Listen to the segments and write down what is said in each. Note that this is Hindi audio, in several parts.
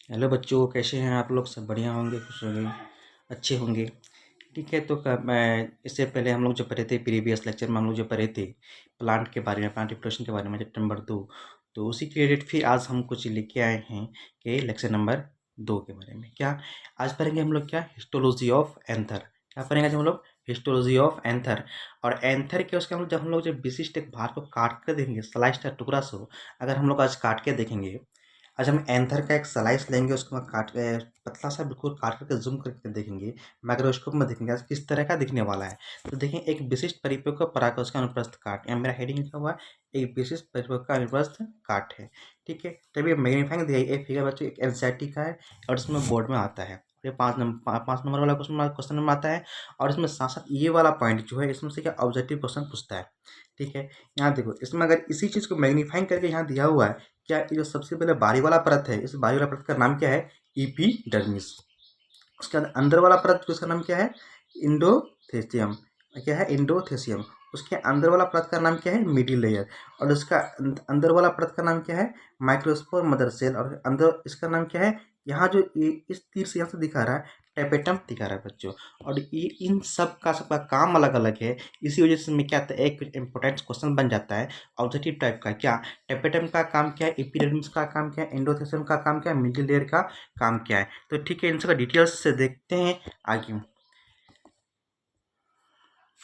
हेलो बच्चों, कैसे हैं आप लोग? सब बढ़िया होंगे, खुश होंगे, अच्छे होंगे। ठीक है, तो मैं इससे पहले हम लोग जो पढ़े थे प्रीवियस लेक्चर में, हम लोग जो पढ़े थे प्लांट के बारे में, प्लांट रिप्रोडक्शन के बारे में, चैप्टर नंबर 2। तो उसी के रिलेटेड फिर आज हम कुछ लेके आए हैं कि लेक्चर नंबर 2 के बारे में। क्या आज पढ़ेंगे हम लोग? क्या हिस्टोलॉजी ऑफ एंथर। क्या पढ़ेंगे आज हम लोग? Histology of anther. और एंथर के उसके हम लोग जब विशिष्ट एक भाग को काट कर देखेंगे, स्लाइस का टुकड़ा से, अगर हम लोग आज काट के देखेंगे, आज हम एंथर का एक स्लाइस लेंगे, उसको हम काट के पतला सा बिल्कुल काट करके जूम करके देखेंगे, माइक्रोस्कोप में देखेंगे आज किस तरह का दिखने वाला है। तो देखें, एक विशिष्ट परिपक्व पराकोष का अनुप्रस्थ काट, यहाँ मेरा हेडिंग लिखा हुआ है एक विशिष्ट परिपक्व का अनुप्रस्थ काट है। ठीक है, तभी मैग्नीफाइंग दिया एक फिगर बच्चों एक एनसीईआरटी का है और इसमें बोर्ड में आता है। ये 5 नंबर वाला क्वेश्चन में आता है। और इसमें साथ साथ ये वाला पॉइंट जो है, इसमें से क्या ऑब्जेक्टिव क्वेश्चन पूछता है। ठीक है, यहाँ देखो, इसमें अगर इसी चीज़ को मैग्नीफाइंग करके यहाँ दिया हुआ है, क्या ये जो सबसे पहले बारी वाला परत है, इस बारी वाला परत का नाम क्या है? इपीडर्मिस। उसके अंदर वाला परत उसका नाम क्या है? इंडोथेसियम। क्या है? इंडोथेसियम। उसके अंदर वाला परत का नाम क्या है? Middle layer. और उसका अंदर वाला परत का नाम क्या है? Microspore mother cell. और अंदर इसका नाम क्या है? यहाँ जो इस तीर से यहाँ से दिखा रहा है, टेपेटम दिखा रहा है बच्चों। और ये इन सबका काम अलग अलग है। इसी वजह से मैं क्या आता है, एक इंपॉर्टेंट क्वेश्चन बन जाता है ऑब्जेक्टिव टाइप का। क्या टेपेटम का काम क्या है? एपिडर्मिस का काम क्या है? एंडोथेसियम का काम क्या है? मिडिल लेयर का काम क्या है? तो ठीक है, इन सबका डिटेल्स से देखते हैं आगे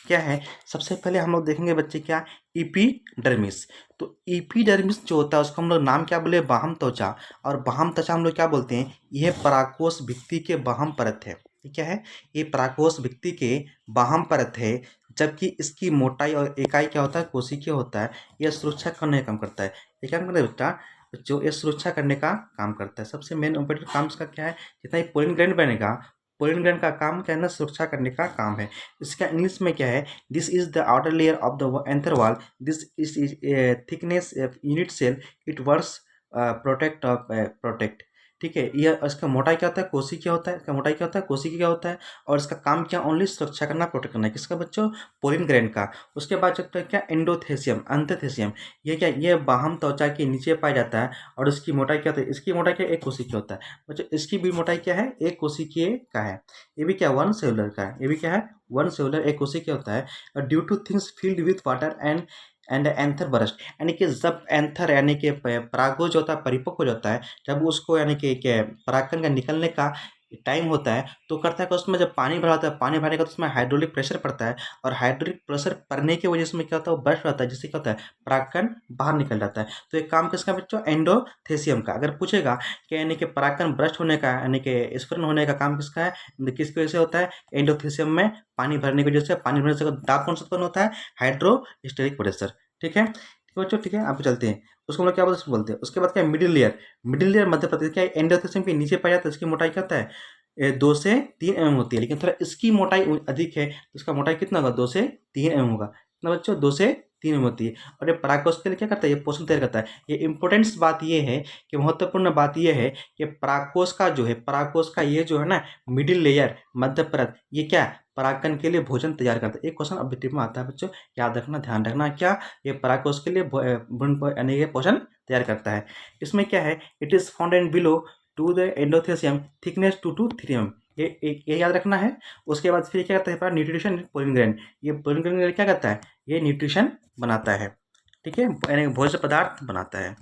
क्या है। सबसे पहले हम लोग देखेंगे बच्चे क्या, इपीडर्मिस। तो इपीडर्मिस जो होता है उसको हम लोग नाम क्या बोले? बाह्य त्वचा। और बाह्य त्वचा हम लोग क्या बोलते हैं? यह पराकोष भित्ति के बाह्य परत है। ये क्या है? ये पराकोष भित्ति के बाह्य परत है। जबकि इसकी मोटाई और इकाई क्या होता है? कोशिकीय होता है। यह सुरक्षा करने का काम करता है। ये क्या करता है बेटा? जो ये सुरक्षा करने का काम करता है। सबसे मेन इंपॉर्टेंट काम इसका क्या है? जितना ये पोलिन ग्लैंड बनेगा, पोलिन ग्लैंड का काम क्या है ना? सुरक्षा करने का काम है। इसका इंग्लिश में क्या है? This is the outer layer of the anther wall, this is thickness unit cell, it works protect. ठीक है, यह इसका मोटाई क्या होता है? कोशिकीय क्या होता है? इसका मोटाई क्या होता है? कोशिकीय क्या होता है? और इसका काम क्या? ओनली सुरक्षा करना, प्रोटेक्ट करना है। किसका बच्चों? पोलिन ग्रैंड का। उसके बाद चलता है क्या? एंडोथेसियम, अंतथेसियम। ये क्या? ये बाह्य त्वचा के नीचे पाया जाता है। और इसकी मोटाई क्या होती है? इसकी मोटाई क्या? एक कोशिकीय होता है बच्चों। इसकी भी मोटाई क्या है? एक कोशिकीय का है। ये भी क्या? वन सेलुलर का है। ये भी क्या है? वन सेलुलर एक कोशिकीय होता है। Due two things field with water and anther burst, यानी कि जब एंथर यानी कि परागो जो होता है परिपक्व हो जाता है, जब उसको यानी कि परागकण का निकलने का टाइम होता है, तो करता है कि उसमें जब पानी भरा होता है, पानी भरने का तो उसमें हाइड्रोलिक प्रेशर पड़ता है। और हाइड्रोलिक प्रेशर पड़ने की वजह से उसमें क्या होता है? वो बर्स्ट होता है, जिससे क्या होता है? परागकण बाहर निकल जाता है। तो एक काम किसका बच्चों? एंडोथेसियम का। अगर पूछेगा कि यानी कि परागकण ब्रस्ट होने का यानी कि स्फुरन होने का काम किसका है? किसकी वजह से होता है? एंडोथेसियम में पानी भरने की वजह से। पानी भरने से दाब कौन सा उत्पन्न होता है? हाइड्रोस्टेरिक प्रेशर। ठीक है, ठीक है बच्चों, ठीक है, आप चलते हैं। उसको हम लोग क्या बोलते हैं? उसके बाद क्या? Middle layer. Middle layer Madhya Pradesh क्या? एंडोथेसियम के नीचे पाया जाता है। इसकी मोटाई क्या होता है? 2 से 3 mm होती है। लेकिन थोड़ा इसकी मोटाई अधिक है, तो इसका मोटाई कितना होगा? 2 से 3 mm होगा। कितना बच्चों? 2 से 3 mm होती है। और ये परागकोश के लिए क्या करता है? ये पोषण तैयार करता है। ये इंपॉर्टेंस बात ये है कि महत्वपूर्ण बात ये है कि परागकोश का जो है, परागकोश का ये जो है ना मिडिल लेयर, मध्य परत, ये क्या? परागकण के लिए भोजन तैयार करता है। एक क्वेश्चन ऑब्जेक्टिव में आता है बच्चों, याद रखना, ध्यान रखना। क्या? ये परागकोश के लिए यानी कि पोषण तैयार करता है। इसमें क्या है? It is found and below to the endothecium, thickness 2 to 3 mm। ये याद रखना है। उसके बाद फिर क्या करता है? Nutrition pollen grand. ये पोलिन ग्रैंड क्या करता है? ये न्यूट्रिशन बनाता है। ठीक है, यानी भोज्य पदार्थ बनाता है।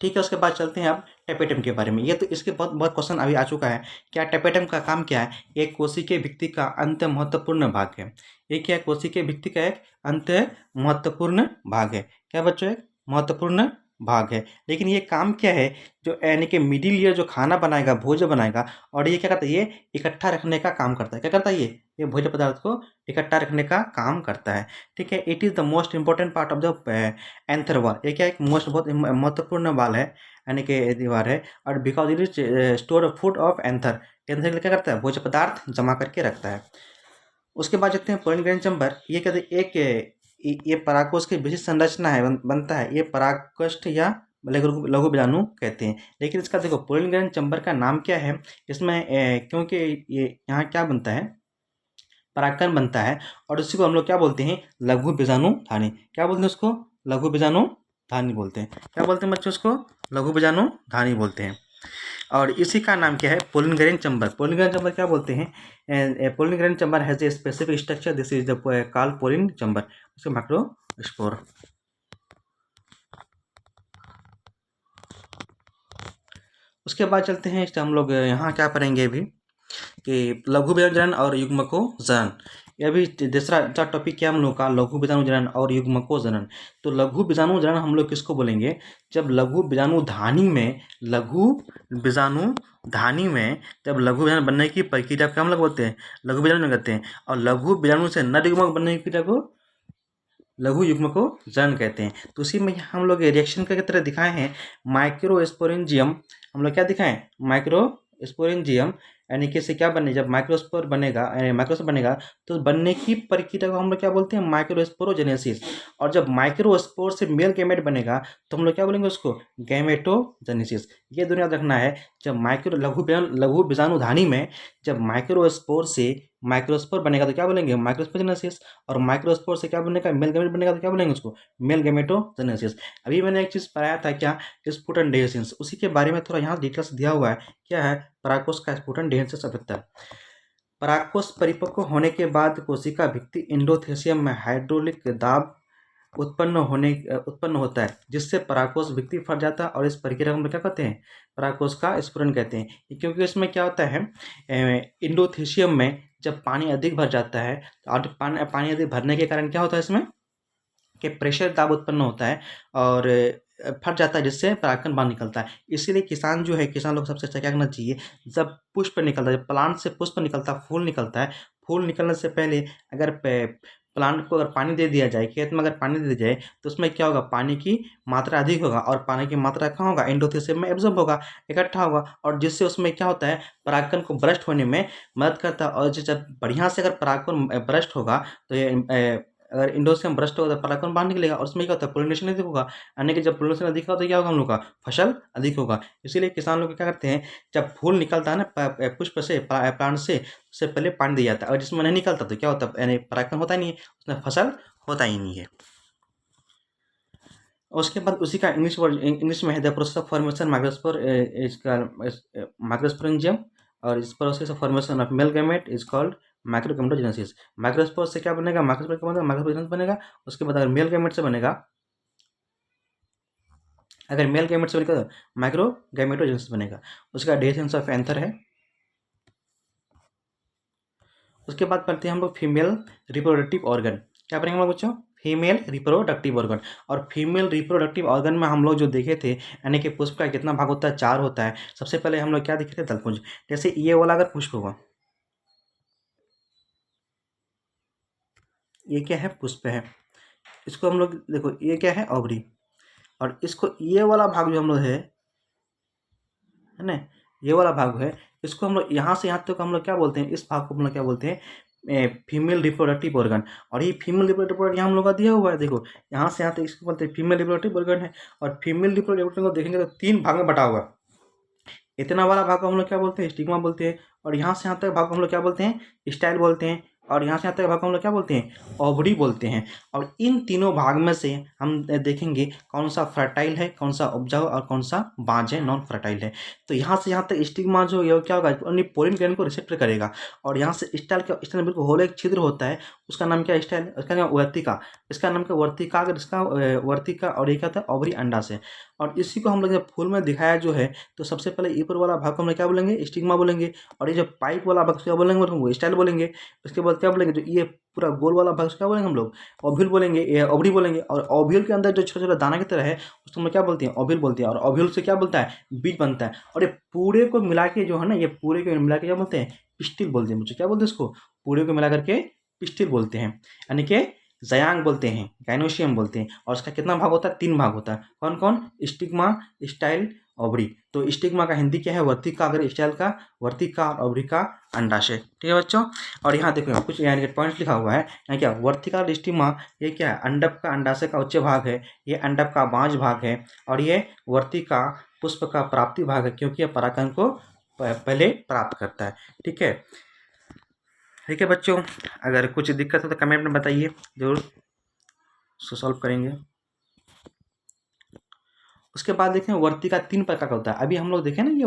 ठीक है, उसके बाद चलते हैं अब टेपेटम के बारे में। ये तो इसके बहुत बहुत क्वेश्चन अभी आ चुका है। क्या टेपेटम का काम क्या है? एक कोशिकीय भित्ति का अंत महत्वपूर्ण भाग है। ये क्या है? कोशिकीय भित्ति का एक अंत महत्वपूर्ण भाग है। क्या बच्चों? एक महत्वपूर्ण भाग है। लेकिन ये काम क्या है? जो यानी कि मिडिल ईयर जो खाना बनाएगा, भोज्य बनाएगा, और ये क्या करता है? ये इकट्ठा रखने का काम करता है। क्या करता है? ये भोज्य पदार्थ को इकट्ठा रखने का काम करता है। ठीक है, it is the most important part of the anther wall. ये क्या? एक मोस्ट बहुत महत्वपूर्ण वाल है, यानी कि दीवार है। और because it is store food of anther. Anther के लिए क्या करता है? भोज्य पदार्थ जमा करके रखता है। उसके बाद देखते हैं पोलिन ग्रैंड चैम्बर। ये कहते हैं एक ये परागकोश की विशिष्ट संरचना है, बनता है। ये परागकष्ठ या लघु लघु बीजाणु कहते हैं। लेकिन इसका देखो पोलिन ग्रैंड चैम्बर का नाम क्या है? इसमें क्योंकि ये यहाँ क्या बनता है? परागकण बनता है। और उसी को हम लोग क्या बोलते हैं? लघु बीजाणु धानी। क्या बोलते हैं उसको? लघु बीजाणु धानी बोलते हैं। क्या बोलते हैं बच्चों उसको? लघु बीजाणु धानी बोलते हैं। और इसी का नाम क्या है? Pollen grain chamber. Pollen grain chamber क्या बोलते हैं? Pollen grain chamber has a specific structure, this is the called pollen chamber. उसके माइक्रोस्पोर। उसके बाद चलते हैं हम लोग यहाँ क्या पढ़ेंगे अभी कि लघु बीजाणु जनन और युग्मको जनन। यह भी दूसरा टॉपिक क्या हम लोग का? लघु बीजाणु जनन और युग्मको जनन। तो लघु बीजाणु जनन हम लोग किसको बोलेंगे? जब लघु बीजाणु धानी में, लघु बीजाणु धानी में जब लघु बीजाणु बनने की प्रक्रिया को हम लोग बोलते हैं लघु बीजाणु कहते हैं, और लघु बीजाणु से नर युग्मक बनने की प्रक्रिया को लघु युग्म को जनन कहते हैं। तो उसी में हम लोग रिएक्शन की तरह दिखाए हैं माइक्रोस्पोरेंजियम। हम लोग क्या दिखाएं? माइक्रोस्पोरेंजियम, यानी कि इससे क्या बने, जब माइक्रोस्पोर बनेगा, माइक्रोस्पोर बनेगा तो बनने की प्रक्रिया को हम लोग क्या बोलते हैं? माइक्रोस्पोरोजेनेसिस। और जब माइक्रोस्पोर से मेल गैमेट बनेगा तो हम लोग क्या बोलेंगे उसको? गैमेटोजेनेसिस। ये दोनों याद रखना है। जब माइक्रो लघु बीजाणु धानी में जब माइक्रोस्पोर से माइक्रोस्पोर बनेगा तो क्या बोलेंगे? माइक्रोस्पोरोजेनेसिस। और माइक्रोस्पोर से क्या बनेगा? मेल गैमेट बनेगा तो क्या बोलेंगे उसको? Male gametogenesis. अभी मैंने एक चीज़ पढ़ाया था, क्या? स्पुटन डेhiscence। उसी के बारे में थोड़ा यहाँ डिटेल्स दिया हुआ है। क्या है? परागकोश का स्पुटन डेhiscence अभितर। परागकोश परिपक्व होने के बाद कोशिका भित्ति एंडोथेसियम में हाइड्रोलिक दाब उत्पन्न होता है, जिससे परागकोश भित्ति फट जाता है, और इस प्रक्रिया को हम क्या कहते हैं? परागकोश का स्फुरन कहते हैं। क्योंकि इसमें क्या होता है, एंडोथेसियम में जब पानी अधिक भर जाता है, और पानी अधिक भरने के कारण क्या होता है इसमें कि प्रेशर दाब उत्पन्न होता है और फट जाता है, जिससे परागकण बाहर निकलता है। इसीलिए किसान जो है, किसान लोग सबसे अच्छा क्या करना चाहिए? जब पुष्प निकलता है, जब प्लांट से पुष्प निकलता है, फूल निकलता है, फूल निकलने से पहले अगर प्लांट को अगर पानी दे दिया जाए, खेत में अगर पानी दे दिया जाए, तो उसमें क्या होगा? पानी की मात्रा अधिक होगा, और पानी की मात्रा कहाँ होगा? एंडोथेसियम में एब्जॉर्ब होगा, इकट्ठा होगा, और जिससे उसमें क्या होता है? परागकण को ब्रस्ट होने में मदद करता है। और जब बढ़िया से अगर परागकण ब्रस्ट होगा तो ये अगर इंडोसियम भ्रष्ट होगा तो परागकण बाहर निकलेगा, और उसमें क्या होता है? पोलिनेशन अधिक होगा, यानी कि जब पोलिनेशन अधिक होगा तो क्या होगा हम लोग का? फसल अधिक होगा। इसीलिए किसान लोग क्या करते हैं, जब फूल निकलता है ना पुष्प से, प्लांट से, उससे पहले पानी दिया जाता है, और जिसमें नहीं निकलता तो क्या होता है? यानी परागकण होता ही नहीं है, उसमें फसल होता ही नहीं है। उसके बाद उसी का इंग्लिश में है the process of formation microspore इसका माइक्रोस्पोरेंजियम, और इस process of formation of male gamete is called microgametogenesis. Microspore से क्या बनेगा? माइक्रोस्पोर क्या बनेगा? माइक्रोजेनेसिस बनेगा। उसके बाद अगर मेल गैमेट से बनेगा, अगर मेल गैमेट से बनेगा तो माइक्रोगैमेटोजेनेसिस बनेगा। उसका डेफिनेशन ऑफ एंथर है। उसके बाद पढ़ते हैं हम लोग फीमेल रिप्रोडक्टिव ऑर्गन। क्या पढ़ेंगे हम लोग बच्चों? Female reproductive organ. और फीमेल रिप्रोडक्टिव ऑर्गन में हम लोग जो देखे थे, यानी कि पुष्प का कितना भाग होता है? 4 होता है। सबसे पहले हम लोग क्या देखे थे? दलपुंज। जैसे ये वाला अगर पुष्प होगा, ये क्या है? पुष्प है। इसको हम लोग देखो, ये क्या है? ओवरी। और इसको ये वाला भाग जो हम लोग है ना, ये वाला भाग है, इसको हम लोग यहाँ से यहाँ तक हम लोग क्या बोलते हैं? इस भाग को हम लोग क्या बोलते हैं? Female reproductive organ. और ये फीमेल रिप्रोडक्टिव ऑर्गन यहाँ हम लोग का दिया हुआ है, देखो यहाँ से यहाँ तक इसको बोलते हैं फीमेल रिप्रोडक्टिव ऑर्गन है। और फीमेल रिप्रोडक्टिव ऑर्गन को देखेंगे तो 3 भाग में बटा हुआ है। इतना वाला भाग को हम लोग क्या बोलते हैं? स्टिग्मा बोलते हैं। और यहाँ से यहाँ तक भाग को हम लोग क्या बोलते हैं? स्टाइल बोलते हैं। और यहाँ से यहाँ तक भाग को हम लोग क्या बोलते हैं? ओवरी बोलते हैं। और इन तीनों भाग में से हम देखेंगे कौन सा फर्टाइल है, कौन सा उपजाऊ, और कौन सा बांझ है, नॉन फर्टाइल है। तो यहाँ से यहाँ तक स्टिग्मा जो ये क्या होगा? अपनी पोलिन ग्रैंड को रिसेप्ट करेगा। और यहाँ से स्टाइल बिल्कुल होल एक छिद्र होता है, उसका नाम क्या है? स्टाइल। उसका नाम वर्तिका। इसका नाम क्या? वर्तिका। अगर इसका वर्तिका, और ये क्या था? ओवरी अंडा से। और इसी को हम लोग जब फूल में दिखाया जो है, तो सबसे पहले ऊपर वाला भाग को हम लोग क्या बोलेंगे? स्टिग्मा बोलेंगे। और ये जो पाइप वाला भाग क्या बोलेंगे? वो स्टाइल बोलेंगे। उसके बाद क्या बोलेंगे? जो ये पूरा गोल वाला भाग क्या बोलेंगे हम लोग? ओव्यूल बोलेंगे, ये ओवरी बोलेंगे। और ओव्यूल के अंदर जो छोटा छोटा दाना की तरह है, उसको हम लोग क्या बोलते हैं? ओव्यूल बोलते हैं। और ओव्यूल से क्या बोलता है? बीज बनता है। और ये पूरे को मिला के जो है ना, ये पूरे को मिला के क्या बोलते हैं? पिस्टिल बोलते हैं। मुझे क्या बोलते हैं इसको? पूरे को मिला करके पिस्टिल बोलते हैं, यानी कि जयांग बोलते हैं, गाइनोशियम बोलते हैं। और उसका कितना भाग होता है? 3 भाग होता है। कौन कौन? Stigma, style, ovary. तो स्टिग्मा का हिंदी क्या है? वर्तिका। अगर स्टाइल का वर्तिका, और ओवरी का अंडाशय। ठीक है बच्चों। और यहाँ देखो कुछ यानी कि पॉइंट लिखा हुआ है, यहाँ क्या? वर्तिका और स्टिग्मा ये क्या है? अंडक का अंडाशय का उच्च भाग है, ये अंडक का बांझ भाग है, और ये वर्तिका पुष्प का प्राप्ति भाग है, क्योंकि यह परागकण को पहले प्राप्त करता है। ठीक है, ठीक है बच्चों। अगर कुछ दिक्कत हो तो कमेंट में बताइए, जरूर सॉल्व करेंगे। उसके बाद देखें वर्तिका 3 प्रकार का होता है। अभी हम लोग देखें ना ये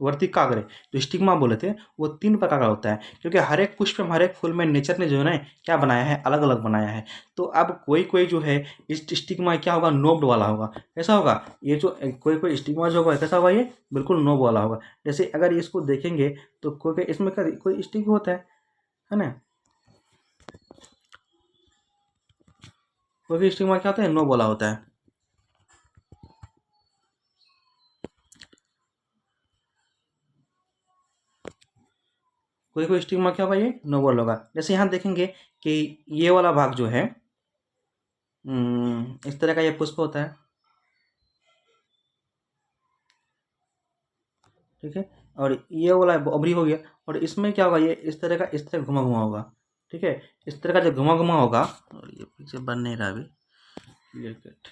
वर्तिकाग्र जो स्टिग्मा बोले थे वो 3 प्रकार का होता है, क्योंकि हर एक पुष्प में, हर एक फूल में नेचर ने जो है ना क्या बनाया है, अलग अलग बनाया है। तो अब कोई कोई जो है इस स्टिग्मा क्या होगा, नोब्ड वाला होगा। कैसा होगा ये जो कोई कोई स्टिग्मा जो होगा कैसा होगा, ये बिल्कुल नोब वाला होगा। जैसे अगर इसको देखेंगे तो कोई कोई इसमें कोई स्टिक होता है ना, कोई कोई स्टिग्मा क्या होता है, नोब वाला होता है। कोई कोई स्टिग्मा क्या होगा, ये नोबल होगा। जैसे यहाँ देखेंगे कि ये वाला भाग जो है इस तरह का ये पुष्प होता है, ठीक है। और ये वाला अबरी हो गया, और इसमें क्या होगा, ये इस तरह का, इस तरह घुमा घुमा होगा, ठीक है। इस तरह का जो घुमा घुमा होगा, और ये पीछे बन नहीं रहा अभी, क्लियर कट,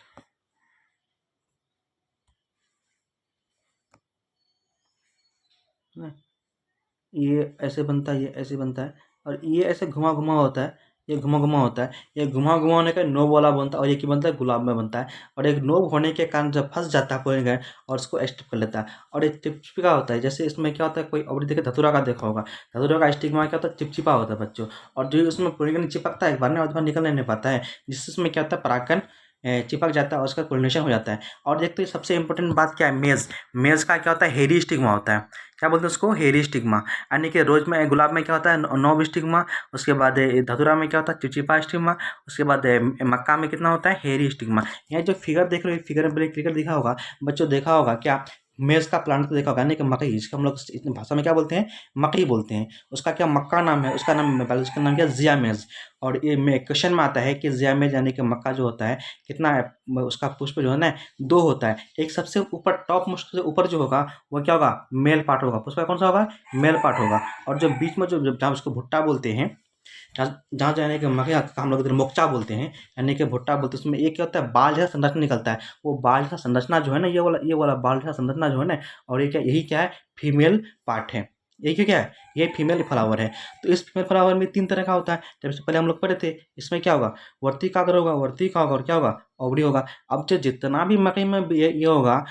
ये ऐसे बनता है, ये ऐसे बनता है, और ये ऐसे घुमा घुमा होता है, ये घुमा घुमा होता है। ये घुमा घुमा होने का नोब वाला बनता है, और ये क्या बनता है, गुलाब में बनता है। और एक नोब होने के कारण जब फंस जाता है पोलिनेटर और उसको स्टिप कर लेता है, और एक चिपचिपा होता है। जैसे इसमें क्या होता है, कोई और देखे धतूरा का देखा होगा, धतूरा का स्टिग्मा क्या होता है, चिपचिपा होता है बच्चों। और जो उसमें पोलिनेटर चिपकता है एक बार में, और बार निकल नहीं पाता है, जिससे उसमें क्या होता है, परागकण चिपक जाता है और उसका पोलिनेशन हो जाता है। और देखते सबसे इंपॉर्टेंट बात क्या है, मेज। मेज का क्या होता है, हेरी स्टिग्मा होता है। क्या बोलते हैं उसको, हेरी स्टिग्मा। यानी कि रोज में, गुलाब में क्या होता है, नोब स्टिग्मा। उसके बाद धतूरा में क्या होता है, चिपचिपा स्टिग्मा। उसके बाद मक्का में कितना होता है, हेरी स्टिग्मा। यहाँ जो फिगर देख रहे हो, फिगर में क्लियर दिखा होगा बच्चों, देखा होगा क्या, मेज का प्लांट तो देखा होगा, यानी कि मकई, जिसको हम लोग इतनी भाषा में क्या बोलते हैं, मकई बोलते हैं। उसका क्या मक्का नाम है, उसका नाम, उसका नाम क्या, जिया मेज। और ये में क्वेश्चन में आता है कि जिया मेज यानी कि मक्का जो होता है कितना है, उसका पुष्प जो है ना 2 होता है। एक सबसे ऊपर टॉप मोस्ट से ऊपर जो होगा वो क्या होगा, मेल पार्ट होगा, पुष्प कौन सा होगा, मेल पार्ट होगा। और जो बीच में जो जहाँ उसको भुट्टा बोलते हैं, जहाँ जाने के मकई का हम लोग इधर मोक्चा बोलते हैं, यानी कि भुट्टा बोलते हैं, उसमें एक क्या होता है, बाल जैसा संरचना निकलता है। वो बाल जैसा संरचना जो है ना, ये वाला बाल जैसा संरचना जो है ना, और ये क्या, यही क्या है, फीमेल पार्ट है। ये क्या है, ये फीमेल फ्लावर है। तो इस फीमेल फ्लावर में 3 तरह का होता है, जब से पहले हम लोग पढ़े थे। इसमें क्या होगा, वर्तिकाग्र होगा, वर्तिका होगा, और क्या होगा, ओवरी होगा। अब जो जितना भी मकई में ये होगा,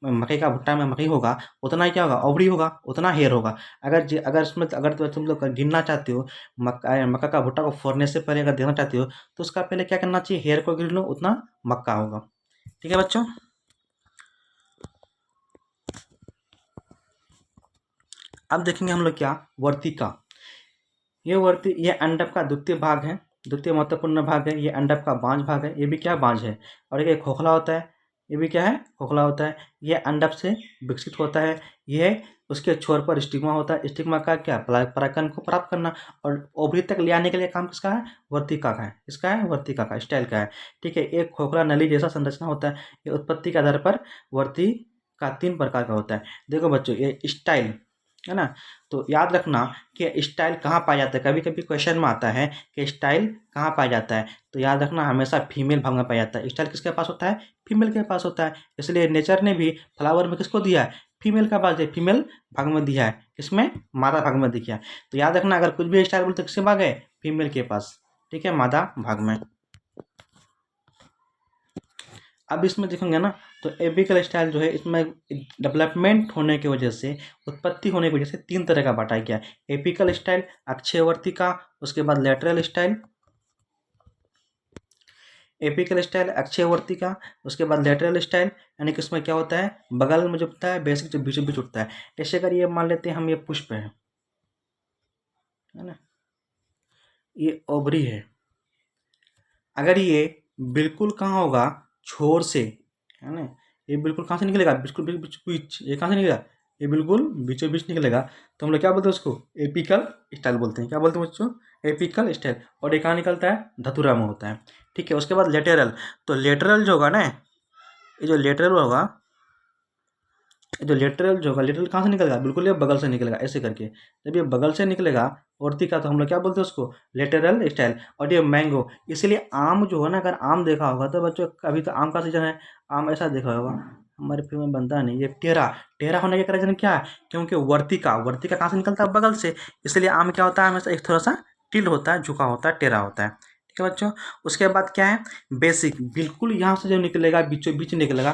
मकई का भुट्टा में मकई होगा, उतना ही क्या होगा, ओवरी होगा, उतना हेयर होगा। अगर इसमें, अगर तुम लोग गिनना चाहते हो, मक्का का भुट्टा को फोड़ने से पहले अगर देखना चाहते हो, तो उसका पहले क्या करना चाहिए, हेयर को गिन लो, उतना मक्का होगा। ठीक है बच्चों। अब देखेंगे हम लोग क्या, वर्तिका। ये अंडक का द्वितीय भाग है, द्वितीय महत्वपूर्ण भाग है। ये अंडक का बांझ भाग है, ये भी क्या, बांझ है। और ये खोखला होता है, ये भी क्या है, खोखला होता है। ये अंडक से विकसित होता है। ये उसके छोर पर स्टिग्मा होता है। स्टिग्मा का क्या, परागकण को प्राप्त करना और ओवरी तक ले आने के लिए काम किसका है, वर्तिका का है। इसका है, वर्तिका का, स्टाइल का है। ठीक है। एक खोखला नली जैसा संरचना होता है। ये उत्पत्ति के आधार पर वर्तिका 3 प्रकार का होता है। देखो बच्चों, ये स्टाइल है ना, तो याद रखना कि स्टाइल कहाँ पाया जाता है। कभी कभी क्वेश्चन में आता है कि स्टाइल कहाँ पाया जाता है, तो याद रखना हमेशा फीमेल भाग में पाया जाता है। स्टाइल किसके पास होता है, फीमेल के पास होता है। इसलिए नेचर ने भी फ्लावर में किसको दिया है, फीमेल का पास है, फीमेल भाग में दिया है। इसमें मादा भाग में दिया है। तो याद रखना अगर कुछ भी स्टाइल बोलते किसके भाग है, फीमेल के पास, ठीक है, मादा भाग में। अब इसमें देखेंगे ना, तो एपिकल स्टाइल जो है, इसमें डेवलपमेंट होने की वजह से, उत्पत्ति होने की वजह से 3 तरह का बांटा गया है। एपिकल स्टाइल, अक्षीय वर्तिका, उसके बाद लेटरल स्टाइल। एपिकल स्टाइल, अक्षीय वर्तिका, उसके बाद लेटरल स्टाइल, यानी कि उसमें क्या होता है, बगल में जो उठता है, बेसिक जो बीचों बीच उठता है। जैसे अगर ये मान लेते हैं हम, ये पुष्प है ना, ये ओवरी है। अगर ये बिल्कुल कहाँ होगा, छोर से, है ना, ये बिल्कुल कहाँ से निकलेगा, बिल्कुल बीच बीच, ये कहाँ से निकलेगा, ये बिल्कुल बीचों बीच निकलेगा। तो हम लोग क्या बोलते हैं उसको, एपिकल स्टाइल बोलते हैं। क्या बोलते हैं बच्चों, एपिकल स्टाइल। और ये कहाँ निकलता है, धतूरा में होता है। ठीक है। उसके बाद लेटेरल, तो लेटरल जो होगा ना, ये जो लेटरल होगा, लेटरल कहाँ से निकलेगा, बिल्कुल ये बगल से निकलेगा, ऐसे करके। जब ये बगल से निकलेगा वर्तिका, तो हम लोग क्या बोलते हैं उसको, लेटरल स्टाइल। और ये मैंगो, इसलिए आम जो है ना, अगर आम देखा होगा तो बच्चों, अभी तो आम का सीजन है, आम ऐसा देखा होगा, हमारे फिर में बनता नहीं, ये टेढ़ा टेढ़ा होने का रीजन क्या है, क्योंकि वर्तिका वर्तिका कहाँ से निकलता है, बगल से। इसलिए आम क्या होता है, हमेशा एक थोड़ा सा टिल्ड होता है, झुका होता है, टेढ़ा होता है। ठीक है बच्चों। उसके बाद क्या है, बेसिक, बिल्कुल यहाँ से जो निकलेगा, बीचों बीच निकलेगा,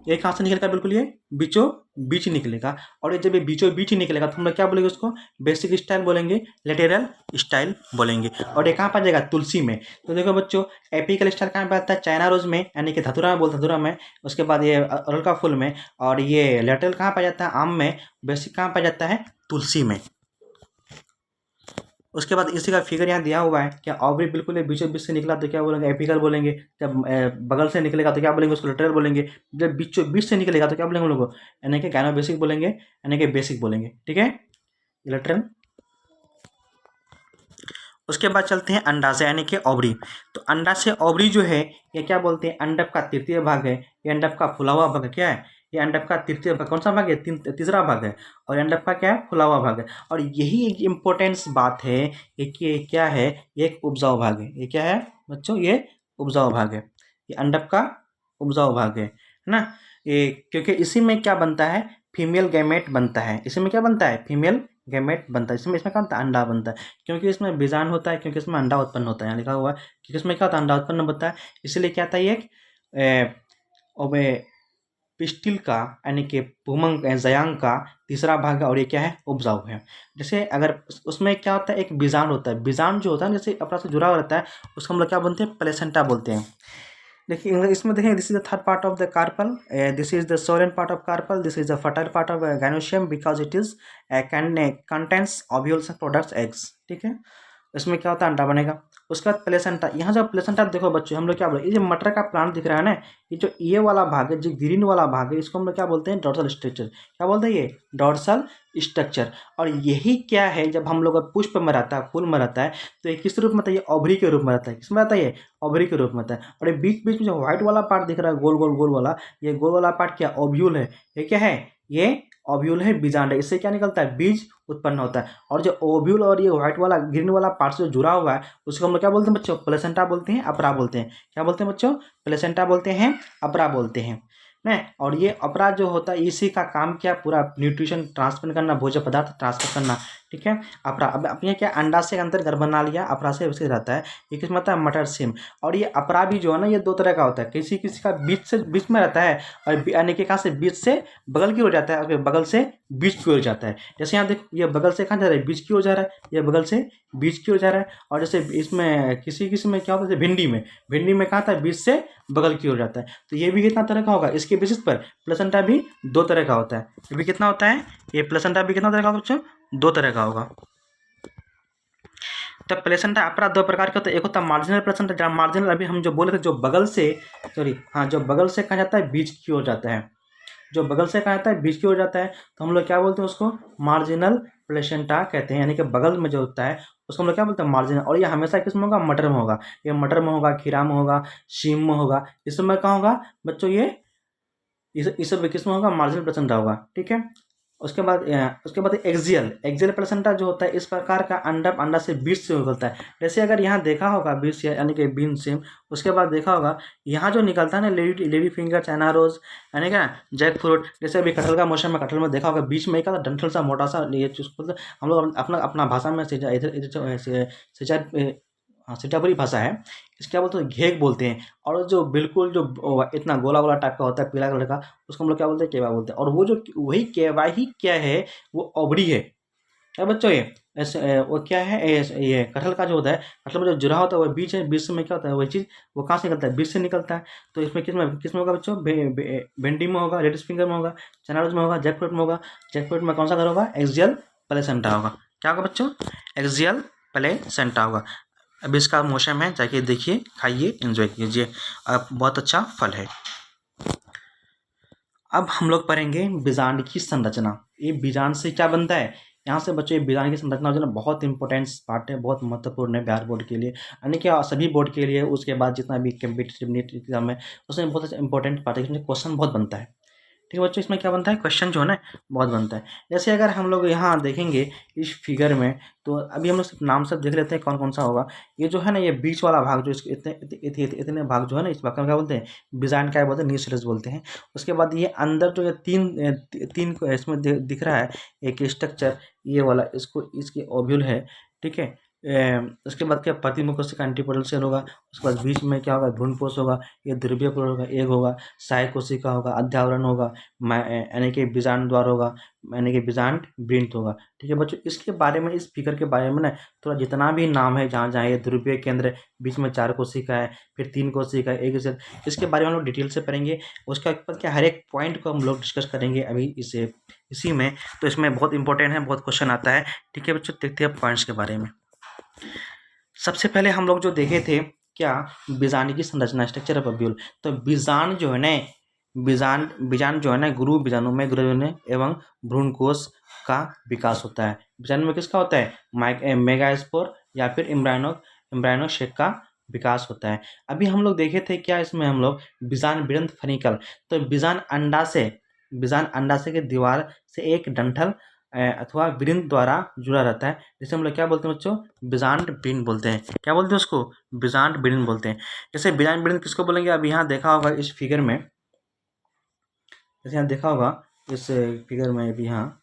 ये कहाँ से निकलेगा, बिल्कुल ये बीचों बीच निकलेगा। और ये जब ये बीचों बीच निकलेगा तो हम लोग क्या बोलेंगे उसको, बेसिक स्टाइल बोलेंगे, लेटेरल स्टाइल बोलेंगे। और ये कहाँ पर जाएगा, तुलसी में। तो देखो बच्चों, एपिकल स्टाइल कहाँ पे आता है, चाइना रोज में, यानी कि धतूरा में बोलते धतूरा में। उसके बाद ये अड़हुल का फूल में। और ये लेटेरल कहाँ पाया जाता है, आम में। बेसिक कहाँ पाया जाता है, तुलसी में। उसके बाद इसी का फिगर यहाँ दिया हुआ है, क्या ऑवरी बिल्कुल ये बीचों बीच से निकला तो क्या बोलेंगे, एपिकल बोलेंगे। जब बगल से निकलेगा तो क्या बोलेंगे उसको, लेटरल बोलेंगे। जब बीचों बीच से निकलेगा तो क्या बोलेंगे हम लोग को, यानी कि गायनो बेसिक बोलेंगे, यानी कि बेसिक बोलेंगे। ठीक है, लेटरल। उसके बाद चलते हैं अंडा से, यानी कि ओवरी। तो अंडा से ओवरी जो है, ये क्या बोलते हैं, अंडक का तृतीय भाग है। ये अंडक का फुला हुआ भाग क्या है, ये अंडक का तृतीय भाग, कौन सा भाग है, तीसरा भाग है। और ये अंडक का क्या है, फुला हुआ भाग है। और यही एक इम्पोर्टेंस बात है, ये कि ये क्या है, ये एक उपजाऊ भाग है। ये क्या है बच्चों, ये उपजाऊ भाग है। ये अंडक का उपजाऊ भाग है ना। ये क्योंकि इसी में क्या बनता है, फीमेल गैमेट बनता है। इसी में क्या बनता है, फीमेल गैमेट बनता है। इसमें क्या बनता है, अंडा बनता है। क्योंकि इसमें बीजांड होता है, क्योंकि इसमें अंडा उत्पन्न होता है, यहाँ लिखा हुआ है कि इसमें क्या होता है, अंडा उत्पन्न होता है। इसलिए क्या आता है, ये ओबे पिस्टिल का, यानी कि पुमंग जयांग का तीसरा भाग है। और ये क्या है, उपजाऊ है। जैसे अगर उसमें क्या होता है, एक बीजांड होता है। बीजांड जो होता है जैसे अपना से जुड़ा हुआ रहता है, उसको हम लोग क्या बोलते हैं, प्लेसेंटा बोलते हैं। देखिए इसमें देखें, this is the third part of the carpel, this is the solent part of carpel, this is the fertile part of gynoecium because it is contents ovules products eggs. ठीक है, इसमें क्या होता है, अंडा बनेगा। उसके बाद प्लेसेंटा, यहाँ जब प्लेसेंटा देखो बच्चों, हम लोग क्या बोले, ये जो मटर का प्लांट दिख रहा है ना, ये जो ये वाला भाग है, जो ग्रीन वाला भाग है, इसको हम लोग क्या बोलते हैं, डॉर्सल स्ट्रक्चर। क्या बोलते हैं, ये डॉर्सल स्ट्रक्चर। और यही क्या है, जब हम लोग पुष्प में रहता है, फूल में रहता है, तो ये किस रूप में रहता है, ये ओवरी के रूप में रहता है। किस में रहता है, ये ओवरी के रूप में रहता है। और ये बीच बीच में जो व्हाइट वाला पार्ट दिख रहा है, गोल गोल गोल वाला, ये गोल वाला पार्ट क्या, ओव्यूल है। ये क्या है, ये ओव्यूल है, बीजांड है। इससे क्या निकलता है, बीज उत्पन्न होता है। और जो ओव्यूल और ये व्हाइट वाला ग्रीन वाला पार्ट से जो जुड़ा हुआ है, उसको हम लोग क्या बोलते हैं बच्चों, प्लेसेंटा बोलते हैं, अपरा बोलते हैं। क्या बोलते हैं बच्चों, प्लेसेंटा बोलते हैं, अपरा बोलते हैं ना। और ये अपरा जो होता है, इसी का काम क्या, पूरा न्यूट्रिशन ट्रांसफर करना, भोज्य पदार्थ ट्रांसफर करना। ठीक है, अपरा। अब अपने क्या, अंडा से अंदर घर बना लिया, अपरा से उसे रहता है। ये किस में आता है, मटर सेम। और ये अपरा भी जो है ना, ये दो तरह का होता है। किसी किसी का बीच से बीच में रहता है, और यानी कि कहाँ से, बीच से बगल की ओर जाता है, और फिर बगल से बीच की ओर जाता है। जैसे यहाँ देखो, ये बगल से कहाँ जा रहा है, बीच की ओर जा रहा है, ये बगल से बीच की ओर जा रहा है। और जैसे इसमें किसी किसी में क्या होता है, भिंडी में कहाँ था, बीच से बगल की ओर जाता है। तो ये भी कितना तरह का होगा, इसके बेसिस पर प्लेसेंटा भी दो तरह का होता है। ये भी कितना होता है, ये प्लेसेंटा भी कितना तरह का होगा बच्चों, दो तरह का होगा। तो प्लेसेंटा अपरा दो प्रकार के होते हैं। एक होता है मार्जिनल प्लेसेंटा, जहाँ मार्जिनल अभी हम जो बोले थे, जो बगल से, सॉरी हाँ, जो बगल से कहा जाता है, बीच की ओर जाता है। जो बगल से कहा जाता है, बीच की ओर जाता है, तो हम लोग क्या बोलते हैं उसको, मार्जिनल प्लेसेंटा कहते हैं। यानी कि बगल में जो होता है, उसको हम लोग क्या बोलते हैं, मार्जिनल। और ये हमेशा किस में होगा, मटर में होगा। ये मटर में होगा, खीरा में होगा, सीम में होगा। इस समय कहाँ होगा बच्चों, ये इस सब किस में होगा, मार्जिनल प्लेसेंटा होगा। ठीक है, उसके बाद एक्सियल प्लेसेंटा जो होता है, इस प्रकार का अंडा से बीज से निकलता है। जैसे अगर यहाँ देखा होगा बीज से, यानी कि बीन सेम। उसके बाद देखा होगा यहाँ जो निकलता है ना, लेडी फिंगर, चाइना रोज, यानी क्या, जैक फ्रूट। जैसे अभी कटहल का मौसम में, कटहल में देखा होगा बीच में एक डंठल सा मोटा सा, ये मतलब हम लोग अपना अपना भाषा में सिंचा, इधर इधर सिंचाई, हाँ सीतापुरी भाषा है। इसको क्या बोलते हैं, घेक बोलते हैं। और जो बिल्कुल जो इतना गोला गोला टाइप का होता है, पीला कलर का, उसको हम लोग क्या बोलते हैं, केवा बोलते हैं। और वो जो वही केवा ही क्या है, वो ओबड़ी है। क्या बच्चों, ये ऐसे वो क्या है, ये कटहल का जो होता है, कटहल में जो जुड़ा होता है, वो बीज है। बीज में क्या होता है, वही चीज़ वो कहाँ से निकलता है, बीज से निकलता है। तो इसमें किस में होगा बच्चों, भिंडी में होगा, लेडीज फिंगर में होगा, चना रोज में होगा, जैक फ्रूट में होगा। जैक फ्रूट में कौन सा घर होगा, एक्सियल प्लेसेंटा होगा। क्या होगा बच्चों, एक्सियल प्लेसेंटा होगा। अभी इसका मौसम है, जाके देखिए, खाइए, एंजॉय कीजिए। अब बहुत अच्छा फल है। अब हम लोग पढ़ेंगे बीजांड की संरचना। ये बीजांड से क्या बनता है, यहाँ से बच्चों, ये बीजांड की संरचना जो है ना, बहुत इंपॉर्टेंट पार्ट है, बहुत महत्वपूर्ण है बिहार बोर्ड के लिए, यानी कि सभी बोर्ड के लिए। उसके बाद जितना भी कम्पिटिटिव नीट एग्जाम है, उसमें बहुत इंपॉर्टेंट पार्ट है, इसमें क्वेश्चन बहुत बनता है। ठीक है बच्चों, इसमें क्या बनता है, क्वेश्चन जो है ना, बहुत बनता है। जैसे अगर हम लोग यहाँ देखेंगे इस फिगर में, तो अभी हम लोग सिर्फ नाम से देख लेते हैं कौन कौन सा होगा। ये जो है ना, ये बीच वाला भाग जो, इसके इतने भाग जो है ना, इस भाग का क्या बोलते हैं, बीजांड क्या बोलते हैं, न्यूक्लियस बोलते हैं। उसके बाद ये अंदर जो ये तीन इसमें दिख रहा है एक स्ट्रक्चर, ये वाला, इसको इसके ओव्यूल है। ठीक है, उसके बाद क्या प्रतिमुख कोशिका एंटीपोडल सेल होगा। उसके बाद बीच में क्या होगा, भ्रूणपोष होगा, ये ध्रुवीय पोल होगा, एग होगा, सहायक कोशिका होगा, अध्यावरण होगा, यानी कि बीजांड द्वार होगा, यानी कि बीजांड वृंत होगा। ठीक है बच्चों, इसके बारे में, इस फिगर के बारे में ना थोड़ा जितना भी नाम है, जहाँ जहाँ ये ध्रुवीय केंद्र, बीच में 4 कोशिका है, फिर 3 कोशिका है, एक सेल, इसके बारे में हम लोग डिटेल से पढ़ेंगे। उसके बाद क्या हर एक पॉइंट को हम लोग डिस्कस करेंगे अभी इसी में। तो इसमें बहुत इंपॉर्टेंट है, बहुत क्वेश्चन आता है। ठीक है बच्चों, देखते हैं पॉइंट्स के बारे में। सबसे पहले हम लोग जो देखे थे क्या, बीजांड की संरचना, स्ट्रक्चर ऑफ अब्यूल। तो बीजांड जो है ना, बीजांड जो है ना, गुरु बीजाणु में एवं भ्रूणकोश का विकास होता है। बीजाणु में किसका होता है, मेगास्पोर या फिर एम्ब्रायनो शेक का विकास होता है। अभी हम लोग देखे थे क्या, इसमें हम लोग बीजांड वृंत फनिकल। तो बीजांड अंडाशय के दीवार से एक डंठल अथवा वृंत द्वारा जुड़ा रहता है, जिसे हम लोग क्या बोलते हैं बच्चों, बीजांड वृंत बोलते हैं। क्या बोलते हैं उसको, बीजांड वृंत बोलते हैं। जैसे बीजांड वृंत किसको बोलेंगे, अब यहाँ देखा होगा इस फिगर में, जैसे यहाँ देखा होगा इस फिगर में अभी यहाँ,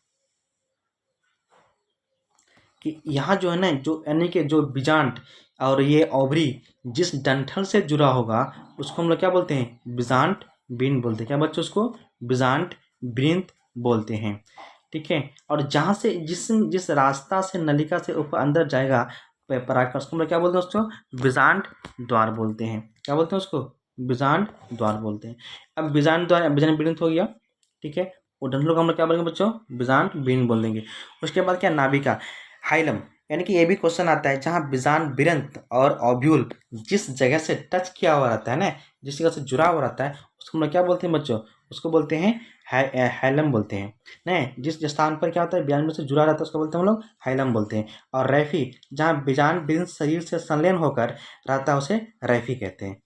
कि यहाँ जो है ना, जो यानी कि जो बीजांड और ये ओवरी जिस डंठल से जुड़ा होगा, उसको हम लोग क्या बोलते हैं, बीजांड वृंत बोलते हैं। क्या बच्चों, उसको बीजांड वृंत बोलते हैं। ठीक है, और जहाँ से जिस रास्ता से नलिका से ऊपर अंदर जाएगा परागकण, उसको हम लोग क्या बोलते हैं, उसको बीजांड द्वार बोलते हैं। क्या बोलते हैं उसको, बीजांड द्वार बोलते हैं। अब बीजांड द्वार, बीजांड वृंत हो गया। ठीक है, वो डंठल को हम लोग क्या बोलेंगे बच्चों, बीजांड वृंत बोल देंगे। उसके बाद क्या, नाभिका, हाइलम, यानी कि ये भी क्वेश्चन आता है, जहाँ बीजांड वृंत और ओव्यूल जिस जगह से टच किया हुआ रहता है ना, जिस जगह से जुड़ा हुआ रहता है, उसको हम लोग क्या बोलते हैं बच्चों, उसको बोलते हैं हाइलम बोलते हैं। नहीं, जिस स्थान पर क्या होता है, बीजांड से जुड़ा रहता है, उसको बोलते हैं हम लोग हाइलम बोलते हैं। और रैफी, जहाँ बीजांड वृंत शरीर से संलयन होकर रहता है, उसे रैफी कहते हैं।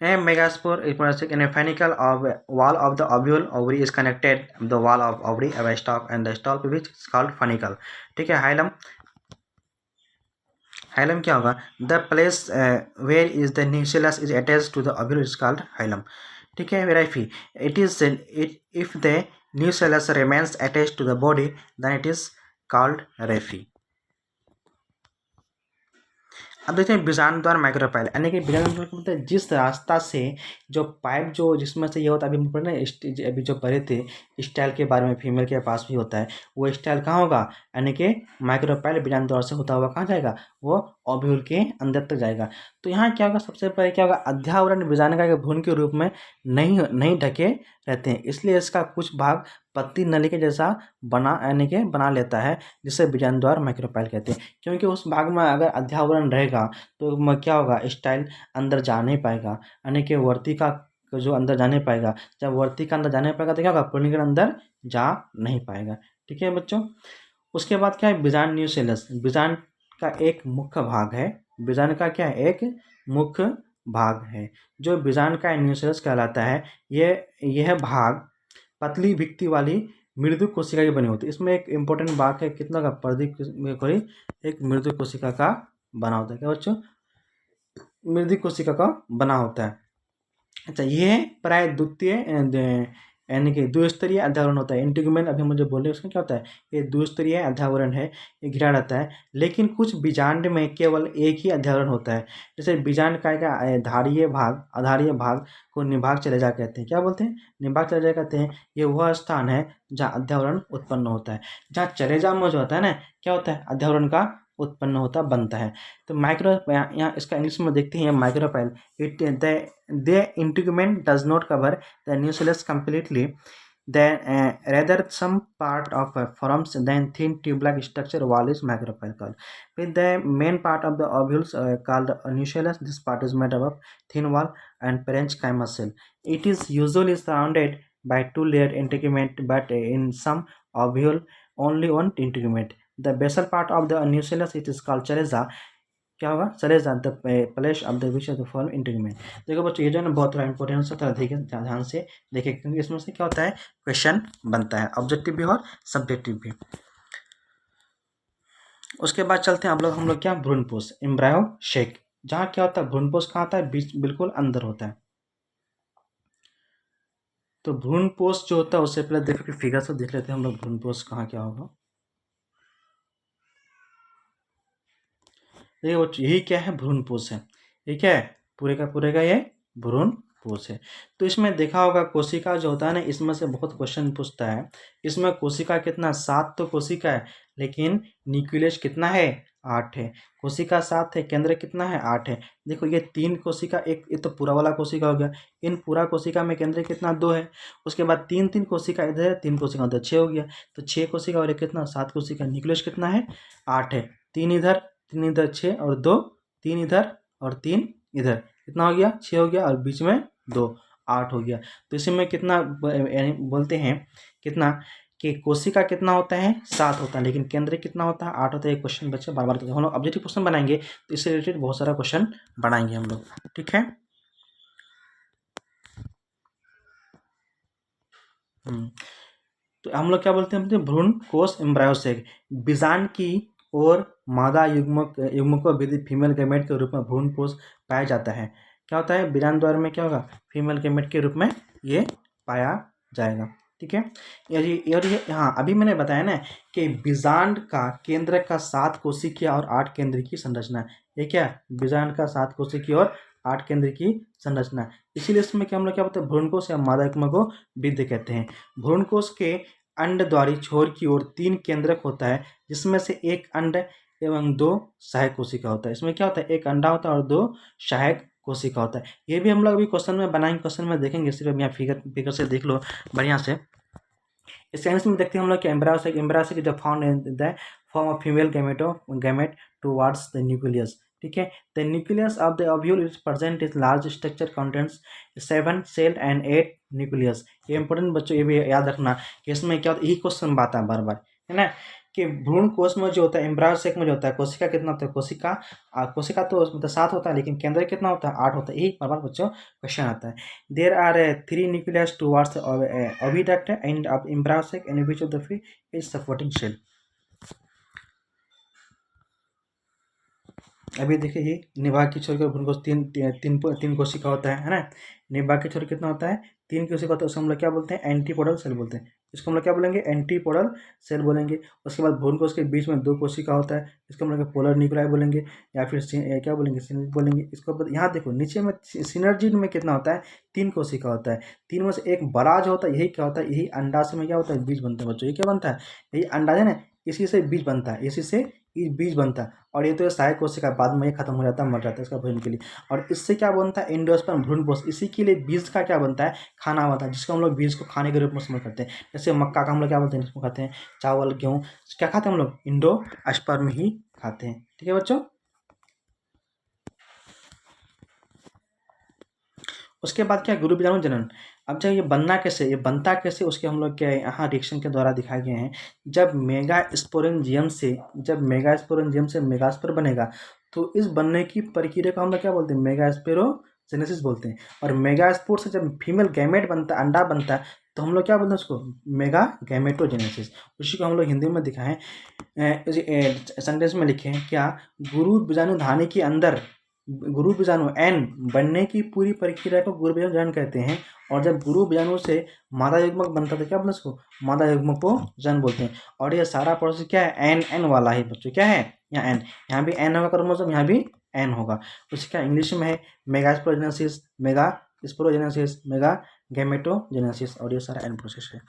Megaspore is plastic in a funicle of wall of the ovule. Ovary is connected the wall of ovary of a stalk and the stalk which is called funicle. ठीक है, हाइलम, हाइलम क्या होगा, the place where is the nucleus is attached to the ovule is called hilum. ठीक है, वेराइफी, it is if the nucleus remains attached to the body then it is called raphe. अब देखते हैं बीजांड द्वार माइक्रोपाइल, यानी कि बीजांड द्वार मतलब जिस रास्ता से जो पाइप, जो जिसमें से ये होता है, अभी हम पढ़े ना, अभी जो पढ़े थे स्टाइल के बारे में, फीमेल के पास भी होता है, वो स्टाइल कहाँ होगा, यानी कि माइक्रोपाइल बीजांड द्वार से होता हुआ कहाँ जाएगा, वो ओव्यूल के अंदर तक जाएगा। तो यहाँ क्या होगा, सबसे पहले क्या होगा, अध्यावरण बीजांड के भ्रूण के रूप में नहीं ढके रहते हैं, इसलिए इसका कुछ भाग पत्ती नली के जैसा बना, यानी कि बना लेता है, जिसे बीजांड द्वार माइक्रोपाइल कहते हैं। क्योंकि उस भाग में अगर अध्यावरण रहेगा तो क्या होगा, स्टाइल अंदर जा नहीं पाएगा, यानी कि वर्तिका जो अंदर जा नहीं पाएगा। जब वर्तिका अंदर जा नहीं पाएगा तो क्या होगा, पुल्लिंग अंदर जा नहीं पाएगा। ठीक है बच्चों, उसके बाद क्या है, बीजांड न्यूसेलस, बीजांड का एक मुख्य भाग है। बीजांड का क्या है, एक मुख्य भाग है, जो बीजांड का न्यूसेलस कहलाता है। यह भाग पतली भित्ति वाली मृदु कोशिका की बनी होती है। इसमें एक इम्पोर्टेंट बात है, कितना का एक मृदु कोशिका का बना होता है। क्या बच्चों, मृदु कोशिका का बना होता है। अच्छा, ये प्राय द्वितीय यानी कि द्विस्तरीय अध्यावरण होता है। इंटीग्यूमेंट अभी मुझे बोले, उसमें क्या होता है, ये द्विस्तरीय अध्यावरण है, ये घिरा रहता है। लेकिन कुछ बीजांड में केवल एक ही अध्यावरण होता है। जैसे बीजांड का धारीय भाग, अधारीय भाग को निभाग चलेजा कहते हैं। क्या बोलते हैं, निभाग चलेजा कहते हैं। ये वह स्थान है जहाँ अध्यावरण उत्पन्न होता है। जहाँ चलेजा में जो होता है ना, क्या होता है, अध्यावरण का उत्पन्न होता बनता है। तो माइक्रो, यहाँ इसका इंग्लिश में देखते हैं, micropyle, it the integument does not cover the nucleus completely, then rather some part of forms then thin tube-like structure wall is micropyle called. With the main part of the ovules called nucleus, this part is made up of thin wall and parenchyma cell. It is usually surrounded by two-layered integument, but in some ovule only one integument. The basal part of the nucleus it is called chalaza. क्या होगा, चलेजा, the place of the which of the following integument. देखो बच्चों, ये जो है ना बहुत इंपॉर्टेंट होता है, ध्यान से देखिए, क्योंकि इसमें से क्या होता है, क्वेश्चन बनता है, ऑब्जेक्टिव भी और सब्जेक्टिव भी। उसके बाद चलते हैं हम लोग क्या, भ्रूणपोष, एम्ब्रायो शेक, जहाँ क्या होता है, भ्रूणपोष कहाँ होता है, बीच बिल्कुल अंदर होता है। तो भ्रूणपोष जो होता है, उससे पहले देखो कि फिगर से देख लेते हैं हम लोग, भ्रूणपोष कहाँ क्या होगा। देखिए बच्चों, यही क्या है, भ्रूणपोष है। ये क्या है, पूरे का ये भ्रूणपोष है। तो इसमें देखा होगा कोशिका जो होता है ना, इसमें से बहुत क्वेश्चन पूछता है। इसमें कोशिका कितना, 7 तो कोशिका है, लेकिन न्यूक्लियस कितना है, 8 है। कोशिका 7 है, केंद्र कितना है, 8 है। देखो ये 3 कोशिका, एक ये तो पूरा वाला कोशिका हो गया। इन पूरा कोशिका में केंद्र कितना, 2 है। उसके बाद 3 कोशिका इधर है, 3 कोशिका उधर, 6 हो गया। तो 6 कोशिका और एक कितना, 7 कोशिका। न्यूक्लियस कितना है, 8 है। 3 इधर, 3 इधर, 6 और 2, 3 इधर और 3 इधर, कितना हो गया, 6 हो गया। और बीच में 2, 8 हो गया। तो इसी में कितना यानी बोलते हैं कितना, कि कोशिका कितना होता है, 7 होता है, लेकिन केंद्र कितना होता है, 8 होता है। एक क्वेश्चन बच्चे बार बार, तो हम लोग ऑब्जेक्टिव क्वेश्चन बनाएंगे तो इससे रिलेटेड बहुत सारा क्वेश्चन बनाएंगे हम लोग, ठीक है। तो हम लोग क्या बोलते हैं, भ्रूण कोश एम्ब्रायोसेक, बीजांड की और मादा युग्मक विधि फीमेल गैमेट के रूप में भ्रूण कोश पाया जाता है। क्या होता है, बीजांड द्वार में क्या होगा, फीमेल गैमेट के रूप में ये पाया जाएगा, ठीक है। और ये हाँ, अभी मैंने बताया ना कि बीजांड का केंद्र का 7 कोशिकीय और 8 केंद्र की संरचना। ये क्या, बीजांड का 7 कोशिकीय और 8 केंद्र की संरचना। इसीलिए इसमें क्या हम लोग क्या बोलते हैं, भ्रूणकोश या मादा युग्मक को विधि कहते हैं। भ्रूणकोश के अंडद्वारी छोर की ओर 3 केंद्रक होता है, जिसमें से एक अंड एवं 2 सहायक कोशिका होता है। इसमें क्या होता है, एक अंडा होता है और 2 सहायक कोशिका होता है। ये भी हम लोग अभी क्वेश्चन में बनाएंगे, क्वेश्चन में देखेंगे। सिर्फ यहाँ फिगर से देख लो बढ़िया से। साइंस में देखते हैं हम लोग कि एम्ब्रायोसिक जब found in the form of female gamete towards the nucleus, ठीक है। The nucleus of the ovule is present is large structure contents 7 cell and 8 nucleus. ये इंपॉर्टेंट बच्चों, ये भी याद रखना कि इसमें क्या होता है, यही क्वेश्चन आता है बार बार, है ना, कि भ्रूण कोश में जो होता है, एम्ब्रायोसेक में जो होता है, कोशिका कितना होता है, कोशिका तो मतलब 7 होता है, लेकिन केंद्र कितना होता है, 8 होता है। यही बार बार बच्चों क्वेश्चन आता है। There are 3 nucleus towards oviduct end of embryo sac and which of the free is supporting cell. अभी देखिए, ये निभाग की छोर के भ्रूण कोश तीन कोशिका होता है ना। निभाग की छोर कितना होता है, 3 कोशिका होता है। उसको हम लोग क्या बोलते हैं, एंटीपोडल सेल बोलते हैं। इसको हम लोग क्या बोलेंगे, एंटीपोडल सेल बोलेंगे। उसके बाद भ्रूण कोश के बीच में 2 कोशिका होता है, इसको हम लोग पोलर न्यूक्लियाई बोलेंगे, या फिर क्या बोलेंगे, सिनर्जी बोलेंगे। इसको यहाँ देखो नीचे में सिनर्जी में कितना होता है, 3 कोशिका होता है। 3 में से एक बड़ा जो होता है, यही क्या होता है, यही अंडाशय में क्या होता है, बीज बनता है बच्चों। ये क्या बनता है, यही अंडा है ना, इसी से बीज बनता है, इसी से बीज बनता है। और ये तो ये सहायक कोशिका, बाद में ये खत्म हो जाता है, मर जाता है इसका भोजन के लिए। और इससे क्या बनता है, एंडोस्पर्म भ्रूणपोष। इसी के लिए बीज का क्या बनता है, खाना बनता है, जिसको हम लोग बीज को खाने के रूप में इस्तेमाल करते हैं। जैसे मक्का का हम लोग क्या बोलते हैं, इसको खाते हैं। चावल, गेहूँ क्या खाते हैं हम लोग, इंडोस्पर्म ही खाते हैं, ठीक है बच्चों। उसके बाद क्या, गुरु बीजाणु जनन। अब जब ये बनना कैसे, ये बनता कैसे, उसके हम लोग क्या यहाँ रिएक्शन के द्वारा दिखाए गए हैं। जब मेगास्पोरेंजियम से मेगास्पोर बनेगा, तो इस बनने की प्रक्रिया को हम लोग क्या बोलते हैं, मेगास्पोरोजेनेसिस बोलते हैं। और मेगास्पोर से जब फीमेल गैमेट बनता है, अंडा बनता है, तो हम लोग क्या बोलते हैं उसको, मेगा गैमेटोजेनेसिस। उसी को हम लोग हिंदी में दिखाएं, सेंटेंस में लिखे हैं क्या, गुरु बीजाणु धानी के अंदर गुरु बीजाणु एन बनने की पूरी प्रक्रिया को गुरु बीजाणु जनन कहते हैं। और जब गुरु बीजाणु से मादा युग्मक बनता है, तो क्या बोलते हैं उसको, मादा युग्मक को जनन बोलते हैं। और ये सारा प्रोसेस क्या है, एन वाला है बच्चों, क्या है, यहाँ एन, यहाँ भी एन होगा क्रोमोसोम, यहाँ भी एन होगा। उसका क्या इंग्लिश में है, मेगास्पोरोजेनेसिस, मेगा गैमेटोजेनेसिस, और ये सारा एन प्रोसेस है।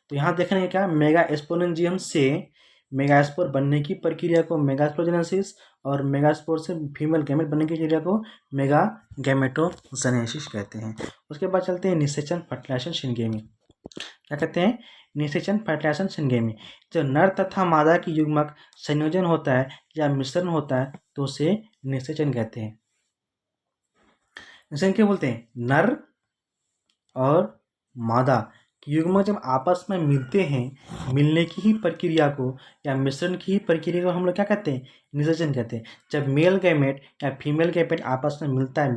तो यहाँ देखने का क्या, मेगास्पोरेंजियम से मेगास्पोर बनने की प्रक्रिया को मेगास्पोरोजेनेसिस, और मेगास्पोर से फीमेल गैमेट बनने की प्रक्रिया को मेगा गैमेटोजेनेसिस कहते हैं। उसके बाद चलते हैं निषेचन, फर्टिलाइजेशन, सिंगेमी। क्या कहते हैं, निषेचन, फर्टिलाइजेशन, सिंगेमी। जब नर तथा मादा की युग्मक संयोजन होता है या मिश्रण होता है, तो उसे निषेचन कहते हैं। निषेचन क्या बोलते हैं, नर और मादा की युग्मक जब आपस में मिलते हैं, मिलने की ही प्रक्रिया को या मिश्रण की ही प्रक्रिया को हम लोग क्या कहते हैं, निषेचन कहते हैं। जब मेल गैमेट या फीमेल गैमेट आपस में मिलता है,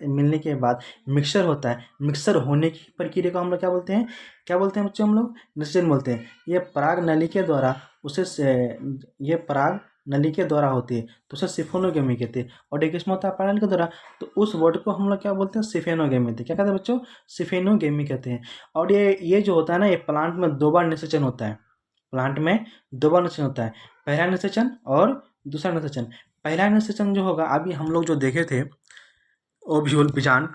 मिलने के बाद मिक्सर होता है, मिक्सर होने की प्रक्रिया को हम लोग क्या बोलते हैं बच्चों, हम लोग निषेचन बोलते हैं। ये पराग नली के द्वारा होती है, तो उसे सिफोनोगेमी कहते हैं। और एक किस्म होता है पराग नली के द्वारा, तो उस वर्ड को हम लोग क्या बोलते हैं, सिफेनोगेमी। क्या कहते हैं बच्चों, सिफेनोगेमी कहते हैं। और ये जो होता है ना, ये प्लांट में 2 बार निषेचन होता है। प्लांट में 2 बार निषेचन होता है, पहला निषेचन और दूसरा निषेचन। पहला इंटरसेक्शन जो होगा अभी हम लोग जो देखे थे ओव्यूल बीजांड,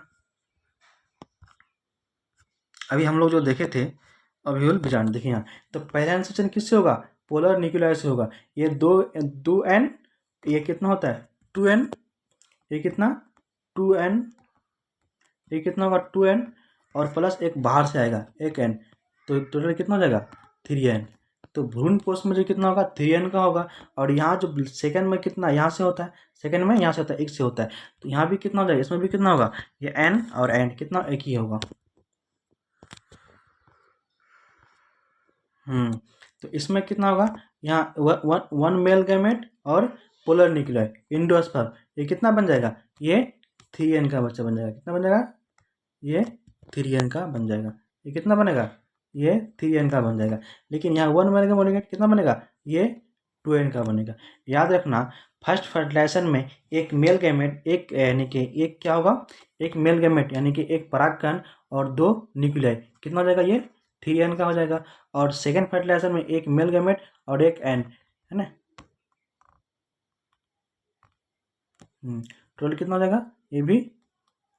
अभी हम लोग जो देखे थे ओव्यूल बीजांड, देखिए यहाँ तो पहला इंटरसेक्शन किससे होगा, पोलर न्यूक्लियाई से होगा। ये दो एन, ये कितना होता है 2n, ये कितना 2n, ये कितना होगा 2n और प्लस एक बाहर से आएगा एक n, तो टोटल कितना हो जाएगा 3n। तो भ्रूण कोष में जो कितना होगा 3n का होगा। और यहाँ जो सेकंड में कितना यहाँ से होता है, सेकंड में यहाँ से होता है एक से होता है, तो यहाँ भी कितना हो जाएगा, इसमें भी कितना होगा, ये n और n कितना एक ही होगा। तो इसमें कितना होगा, यहाँ वन मेल गैमेट और पोलर न्यूक्लियाई इंडोस्पर्म, ये कितना बन जाएगा, ये 3n का बच्चा बन जाएगा। कितना बन जाएगा, ये 3n का बन जाएगा। ये कितना बनेगा, ये 3n का बन जाएगा। लेकिन यहाँ वन मेल गैमेट कितना बनेगा, ये 2n का बनेगा। याद रखना फर्स्ट फर्टिलाइजेशन में एक मेल गैमेट, एक यानी कि एक क्या होगा, एक मेल गैमेट यानी कि एक परागकण और 2 न्यूक्लियाई, कितना हो जाएगा, ये 3n का हो जाएगा। और सेकेंड फर्टिलाइजेशन में एक मेल गैमेट और एक n, है ना, टोटल कितना हो जाएगा, ये भी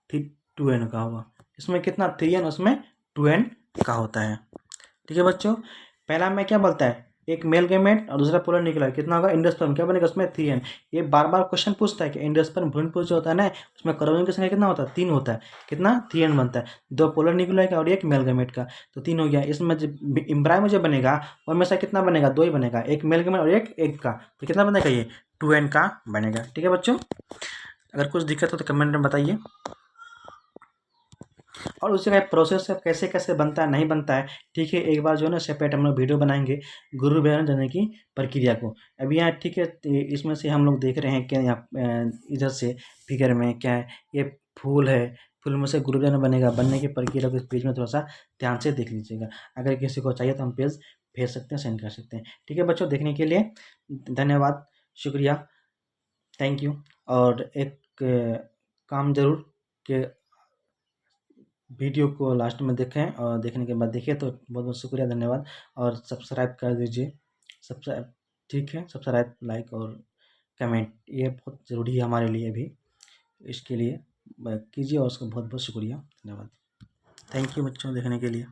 2n का होगा। इसमें कितना 3n, उसमें 2n का होता है। ठीक है बच्चों, पहला में क्या बोलता है, एक मेल गैमेट और दूसरा पोलर न्यूक्लियाई, कितना होगा इंडोस्पर्म, क्या बनेगा उसमें 3n। ये बार बार क्वेश्चन पूछता है कि इंडोस्पर्म भ्रूणपोष जो होता है ना, उसमें क्रोमोसोम की संख्या कितना होता है, 3 होता है, कितना 3n बनता है, 2 पोलर न्यूक्लियाई का और एक मेल गैमेट का, तो 3 हो गया। इसमें जब एम्ब्रायो में जो बनेगा वो हमेशा कितना बनेगा, 2 ही बनेगा, एक मेल गैमेट और एक एग का, तो कितना बनेगा, ये 2n का बनेगा। ठीक है बच्चों, अगर कुछ दिक्कत हो तो कमेंट में बताइए। और उसी का प्रोसेस है कैसे कैसे बनता है नहीं बनता है, ठीक है, एक बार जो है ना सेपरेट हम लोग वीडियो बनाएंगे गुरु बयान देने की प्रक्रिया को। अभी यहाँ ठीक है, इसमें से हम लोग देख रहे हैं कि यहाँ इधर से फिगर में क्या है, ये फूल है, फूल में से गुरु बयान बनेगा, बनने की प्रक्रिया को इस पेज में थोड़ा सा ध्यान से देख लीजिएगा। अगर किसी को चाहिए तो हम पेज भेज सकते हैं, सेंड कर सकते हैं। ठीक है बच्चों, देखने के लिए धन्यवाद, शुक्रिया, थैंक यू। और एक काम ज़रूर कि वीडियो को लास्ट में देखें और देखने के बाद देखिए तो बहुत बहुत शुक्रिया, धन्यवाद। और सब्सक्राइब कर दीजिए, सब्सक्राइब, ठीक है, सब्सक्राइब, लाइक और कमेंट, ये बहुत ज़रूरी है हमारे लिए भी, इसके लिए कीजिए और उसका बहुत बहुत शुक्रिया, धन्यवाद, थैंक यू बच्चों देखने के लिए।